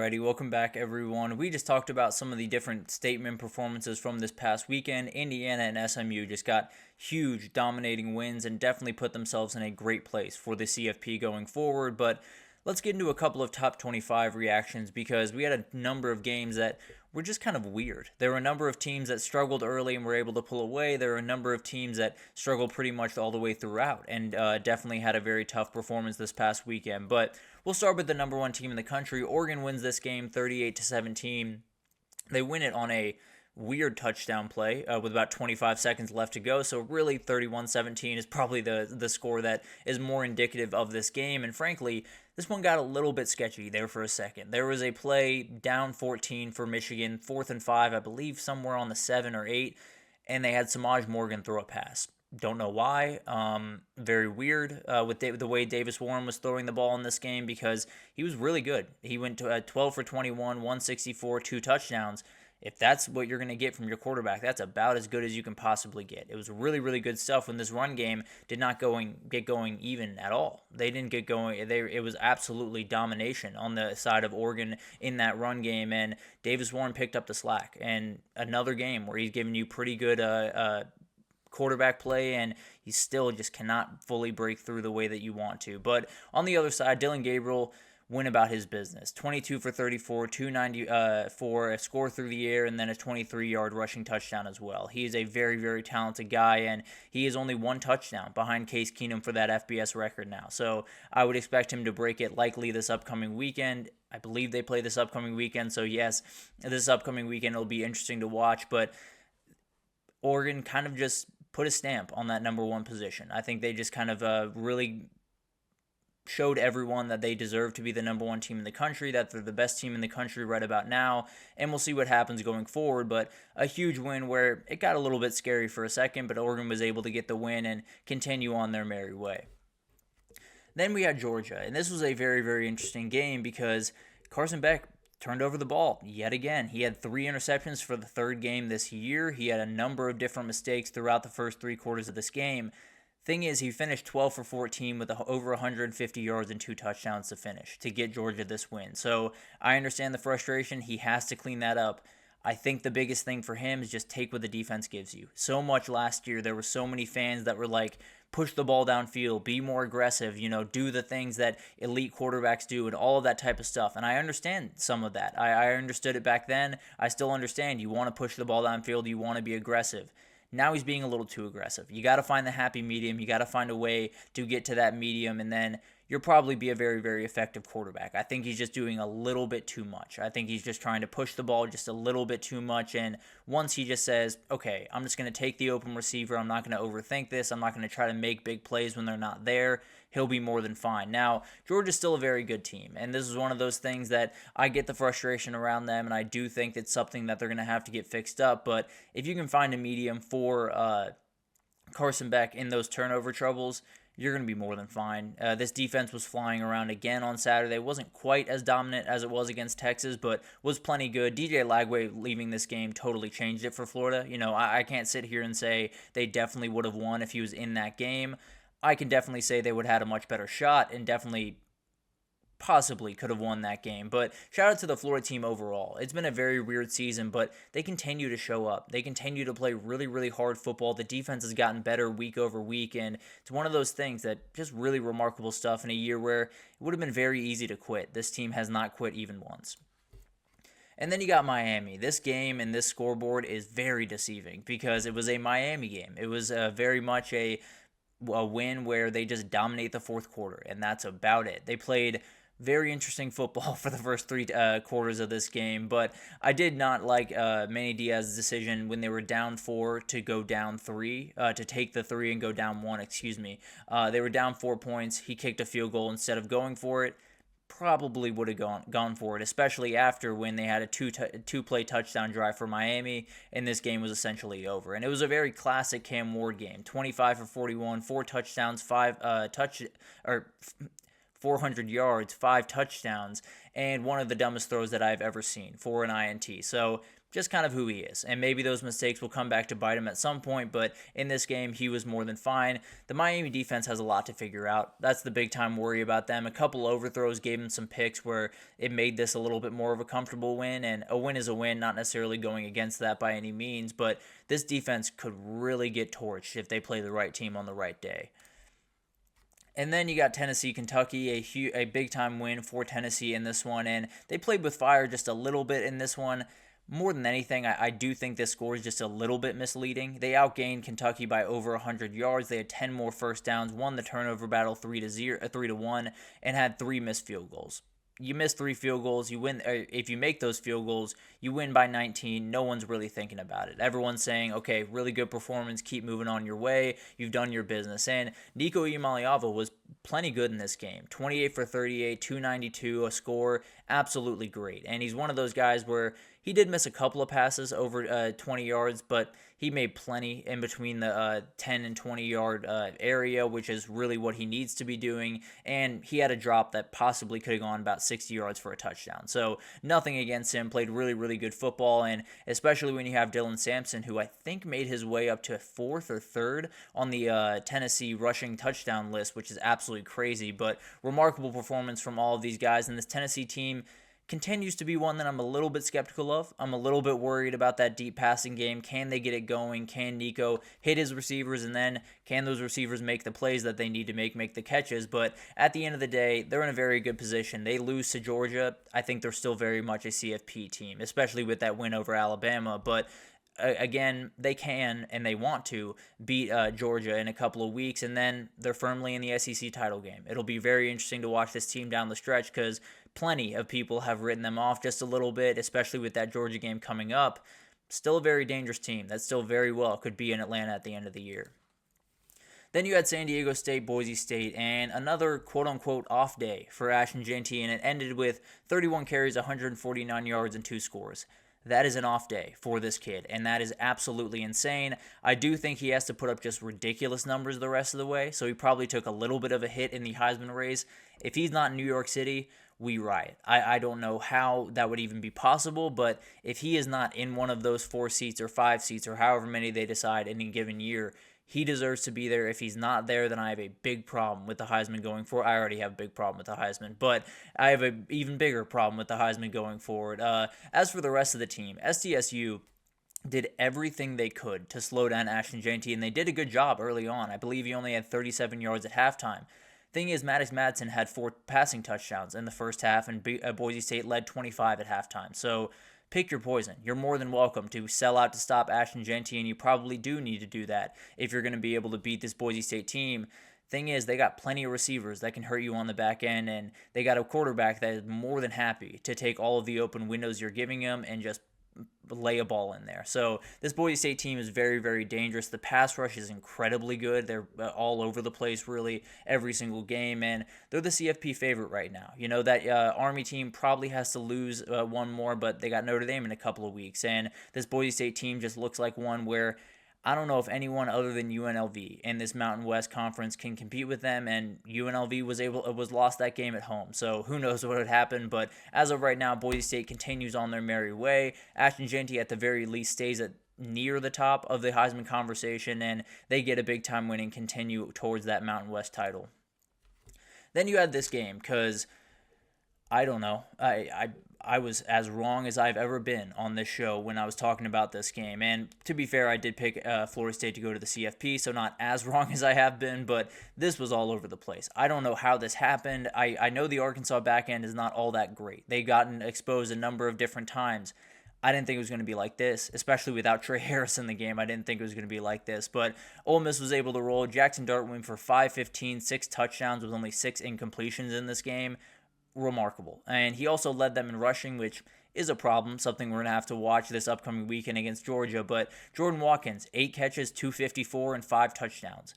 Alrighty, welcome back everyone. We just talked about some of the different statement performances from this past weekend. Indiana and SMU just got huge dominating wins and definitely put themselves in a great place for the CFP going forward. But let's get into a couple of top 25 reactions because we had a number of games that were just kind of weird. There were a number of teams that struggled early and were able to pull away. There were a number of teams that struggled pretty much all the way throughout and definitely had a very tough performance this past weekend. But we'll start with the number one team in the country. Oregon wins this game 38-17. They win it on a weird touchdown play with about 25 seconds left to go. So really 31-17 is probably the score that is more indicative of this game. And frankly, this one got a little bit sketchy there for a second. There was a play down 14 for Michigan, 4th and 5, I believe somewhere on the 7 or 8, and they had Samaj Morgan throw a pass. Don't know why. Very weird with the way Davis Warren was throwing the ball in this game because he was really good. He went to 12 for 21, 164, 2 touchdowns. If that's what you're going to get from your quarterback, that's about as good as you can possibly get. It was really, really good stuff when this run game did not get going even at all. They didn't get going. It was absolutely domination on the side of Oregon in that run game, and Davis Warren picked up the slack. And another game where he's giving you pretty good quarterback play, and he still just cannot fully break through the way that you want to. But on the other side, Dylan Gabriel went about his business. 22 for 34, 294, a score through the air, and then a 23-yard rushing touchdown as well. He is a very, very talented guy, and he is only one touchdown behind Case Keenum for that FBS record now. So I would expect him to break it likely this upcoming weekend. I believe they play this upcoming weekend, so yes, this upcoming weekend it'll be interesting to watch, but Oregon kind of just put a stamp on that number one position. I think they just kind of really showed everyone that they deserve to be the number one team in the country, that they're the best team in the country right about now, and we'll see what happens going forward. But a huge win where it got a little bit scary for a second, but Oregon was able to get the win and continue on their merry way. Then we had Georgia, and this was a very, very interesting game because Carson Beck turned over the ball yet again. He had 3 interceptions for the third game this year. He had a number of different mistakes throughout the first 3 quarters of this game. Thing is, he finished 12 for 14 with over 150 yards and 2 touchdowns to finish to get Georgia this win. So I understand the frustration. He has to clean that up. I think the biggest thing for him is just take what the defense gives you. So much last year, there were so many fans that were like, push the ball downfield, be more aggressive, do the things that elite quarterbacks do and all of that type of stuff. And I understand some of that. I understood it back then. I still understand. You want to push the ball downfield. You want to be aggressive. Now he's being a little too aggressive. You got to find the happy medium. You got to find a way to get to that medium, and then you'll probably be a very, very effective quarterback. I think he's just doing a little bit too much. I think he's just trying to push the ball just a little bit too much, and once he just says, okay, I'm just going to take the open receiver, I'm not going to overthink this, I'm not going to try to make big plays when they're not there, he'll be more than fine. Now, Georgia's still a very good team, and this is one of those things that I get the frustration around them, and I do think it's something that they're going to have to get fixed up, but if you can find a medium for Carson Beck in those turnover troubles, you're going to be more than fine. This defense was flying around again on Saturday. It wasn't quite as dominant as it was against Texas, but was plenty good. DJ Lagway leaving this game totally changed it for Florida. I can't sit here and say they definitely would have won if he was in that game. I can definitely say they would have had a much better shot and definitely possibly could have won that game. But shout out to the Florida team overall. It's been a very weird season, but they continue to show up. They continue to play really, really hard football. The defense has gotten better week over week, and it's one of those things that just really remarkable stuff in a year where it would have been very easy to quit. This team has not quit even once. And then you got Miami. This game and this scoreboard is very deceiving because it was a Miami game. It was very much a win where they just dominate the fourth quarter, and that's about it. They played very interesting football for the first 3 quarters of this game, but I did not like Manny Diaz's decision when they were down 4 to go down 3, to take the 3 and go down 1, They were down 4 points. He kicked a field goal instead of going for it. Probably would have gone for it, especially after when they had a two-play touchdown drive for Miami, and this game was essentially over. And it was a very classic Cam Ward game, 25 for 41, 4 touchdowns, 400 yards, 5 touchdowns, and one of the dumbest throws that I've ever seen for an INT. So just kind of who he is. And maybe those mistakes will come back to bite him at some point, but in this game, he was more than fine. The Miami defense has a lot to figure out. That's the big time worry about them. A couple overthrows gave him some picks where it made this a little bit more of a comfortable win, and a win is a win, not necessarily going against that by any means, but this defense could really get torched if they play the right team on the right day. And then you got Tennessee, Kentucky, a big-time win for Tennessee in this one, and they played with fire just a little bit in this one. More than anything, I do think this score is just a little bit misleading. They outgained Kentucky by over 100 yards. They had 10 more first downs, won the turnover battle 3-1, and had 3 missed field goals. You miss 3 field goals, you win. If you make those field goals, you win by 19. No one's really thinking about it. Everyone's saying, okay, really good performance, keep moving on your way. You've done your business. And Nico Iamaleava was plenty good in this game. 28 for 38, 292, a score, absolutely great. And he's one of those guys where he did miss a couple of passes over 20 yards, but he made plenty in between the 10 and 20-yard area, which is really what he needs to be doing. And he had a drop that possibly could have gone about 60 yards for a touchdown. So nothing against him. Played really, really good football, and especially when you have Dylan Sampson, who I think made his way up to 4th or 3rd on the Tennessee rushing touchdown list, which is absolutely crazy. But remarkable performance from all of these guys, and this Tennessee team continues to be one that I'm a little bit skeptical of. I'm a little bit worried about that deep passing game. Can they get it going? Can Nico hit his receivers? And then can those receivers make the plays that they need to make the catches? But at the end of the day, they're in a very good position. They lose to Georgia. I think they're still very much a CFP team, especially with that win over Alabama. But again, they can and they want to beat Georgia in a couple of weeks, and then they're firmly in the SEC title game. It'll be very interesting to watch this team down the stretch because plenty of people have written them off just a little bit, especially with that Georgia game coming up. Still a very dangerous team that still very well could be in Atlanta at the end of the year. Then you had San Diego State, Boise State, and another quote-unquote off day for Ashton Jeanty, and it ended with 31 carries, 149 yards, and 2 scores. That is an off day for this kid, and that is absolutely insane. I do think he has to put up just ridiculous numbers the rest of the way, so he probably took a little bit of a hit in the Heisman race. If he's not in New York City, we riot. I don't know how that would even be possible, but if he is not in one of those 4 seats or 5 seats or however many they decide in a given year, he deserves to be there. If he's not there, then I have a big problem with the Heisman going forward. I already have a big problem with the Heisman, but I have an even bigger problem with the Heisman going forward. As for the rest of the team, SDSU did everything they could to slow down Ashton Jeanty, and they did a good job early on. I believe he only had 37 yards at halftime. Thing is, Maddox Madsen had 4 passing touchdowns in the first half, and Boise State led 25 at halftime. So pick your poison. You're more than welcome to sell out to stop Ashton Jeanty, and you probably do need to do that if you're going to be able to beat this Boise State team. Thing is, they got plenty of receivers that can hurt you on the back end, and they got a quarterback that is more than happy to take all of the open windows you're giving him and just lay a ball in there. So this Boise State team is very, very dangerous. The pass rush is incredibly good. They're all over the place, really, every single game, and they're the CFP favorite right now. You know, that Army team probably has to lose one more, but they got Notre Dame in a couple of weeks, and this Boise State team just looks like one where I don't know if anyone other than UNLV in this Mountain West Conference can compete with them, and UNLV was lost that game at home, so who knows what would happen. But as of right now, Boise State continues on their merry way. Ashton Jeanty at the very least stays at near the top of the Heisman conversation, and they get a big-time win and continue towards that Mountain West title. Then you had this game, because I don't know, I was as wrong as I've ever been on this show when I was talking about this game. And to be fair, I did pick Florida State to go to the CFP, so not as wrong as I have been, but this was all over the place. I don't know how this happened. I know the Arkansas back end is not all that great. They've gotten exposed a number of different times. I didn't think it was going to be like this, especially without Trey Harris in the game. I didn't think it was going to be like this, but Ole Miss was able to roll. Jackson Dart went for 515, 6 touchdowns with only 6 incompletions in this game. Remarkable. And he also led them in rushing, which is a problem, something we're going to have to watch this upcoming weekend against Georgia. But Jordan Watkins, 8 catches, 254, and 5 touchdowns.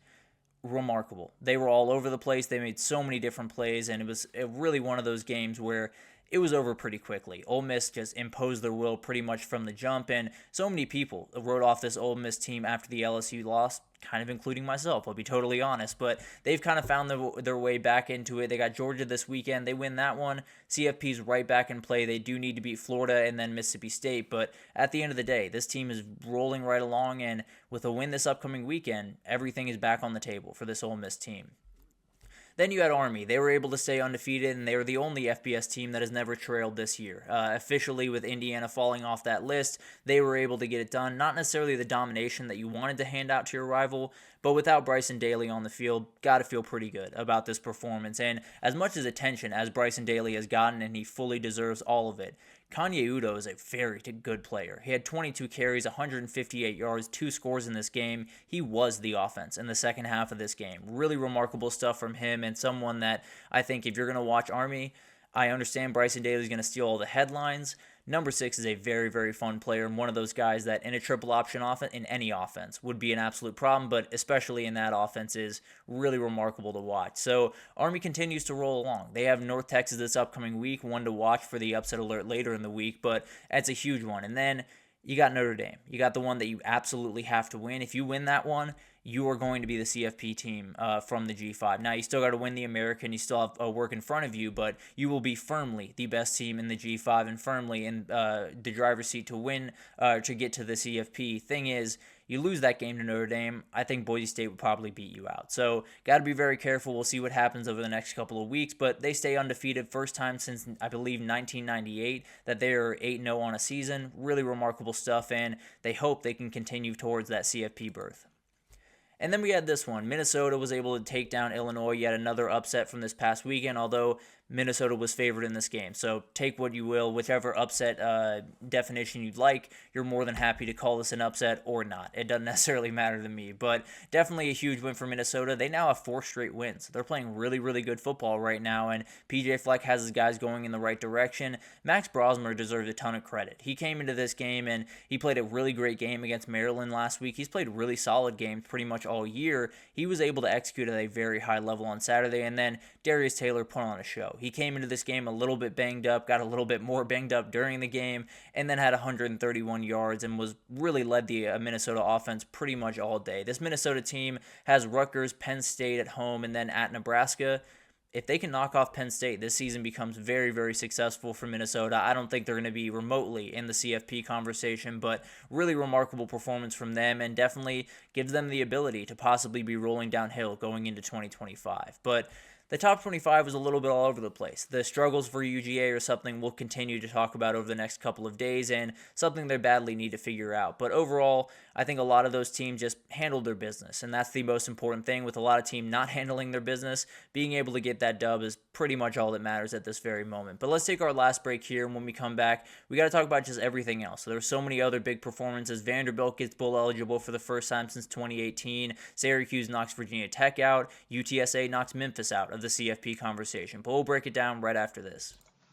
Remarkable. They were all over the place. They made so many different plays, and it was really one of those games where it was over pretty quickly. Ole Miss just imposed their will pretty much from the jump, and so many people wrote off this Ole Miss team after the LSU loss, kind of including myself, I'll be totally honest, but they've kind of found their way back into it. They got Georgia this weekend. They win that one. CFP's right back in play. They do need to beat Florida and then Mississippi State, but at the end of the day, this team is rolling right along, and with a win this upcoming weekend, everything is back on the table for this Ole Miss team. Then you had Army. They were able to stay undefeated, and they were the only FBS team that has never trailed this year. Officially, with Indiana falling off that list, they were able to get it done. Not necessarily the domination that you wanted to hand out to your rival, but without Bryson Daly on the field, got to feel pretty good about this performance. And as much as attention as Bryson Daly has gotten, and he fully deserves all of it, Kanye Udoh is a very good player. He had 22 carries, 158 yards, 2 scores in this game. He was the offense in the second half of this game. Really remarkable stuff from him, and someone that I think if you're going to watch Army, I understand Bryson Daly is going to steal all the headlines. Number 6 is a very fun player, and one of those guys that in a triple option offense, in any offense, would be an absolute problem, but especially in that offense is really remarkable to watch. So Army continues to roll along. They have North Texas this upcoming week, one to watch for the upset alert later in the week, but that's a huge one. And then you got Notre Dame. You got the one that you absolutely have to win. If you win that one, you are going to be the CFP team from the G5. Now, you still got to win the American. You still have work in front of you, but you will be firmly the best team in the G5 and firmly in the driver's seat to win, to get to the CFP. Thing is, you lose that game to Notre Dame, I think Boise State would probably beat you out. So, got to be very careful. We'll see what happens over the next couple of weeks, but they stay undefeated. First time since, I believe, 1998 that they are 8-0 on a season. Really remarkable stuff, and they hope they can continue towards that CFP berth. And then we had this one. Minnesota was able to take down Illinois, yet another upset from this past weekend, although Minnesota was favored in this game. So take what you will, whichever upset definition you'd like. You're more than happy to call this an upset or not. It doesn't necessarily matter to me, but definitely a huge win for Minnesota. They now have 4 straight wins. They're playing really good football right now, and PJ Fleck has his guys going in the right direction. Max Brosmer deserves a ton of credit. He came into this game, and he played a really great game against Maryland last week. He's played really solid games pretty much all year. He was able to execute at a very high level on Saturday, and then Darius Taylor put on a show. He came into this game a little bit banged up, got a little bit more banged up during the game, and then had 131 yards and was really led the Minnesota offense pretty much all day. This Minnesota team has Rutgers, Penn State at home, and then at Nebraska. If they can knock off Penn State, this season becomes very successful for Minnesota. I don't think they're going to be remotely in the CFP conversation, but really remarkable performance from them, and definitely gives them the ability to possibly be rolling downhill going into 2025. But the top 25 was a little bit all over the place. The struggles for UGA are something we'll continue to talk about over the next couple of days, and something they badly need to figure out. But overall, I think a lot of those teams just handled their business, and that's the most important thing. With a lot of teams not handling their business, being able to get that dub is pretty much all that matters at this very moment. But let's take our last break here, and when we come back, we got to talk about just everything else. So there's so many other big performances. Vanderbilt gets bowl eligible for the first time since 2018. Syracuse knocks Virginia Tech out. UTSA knocks Memphis out of the CFP conversation. But we'll break it down right after this.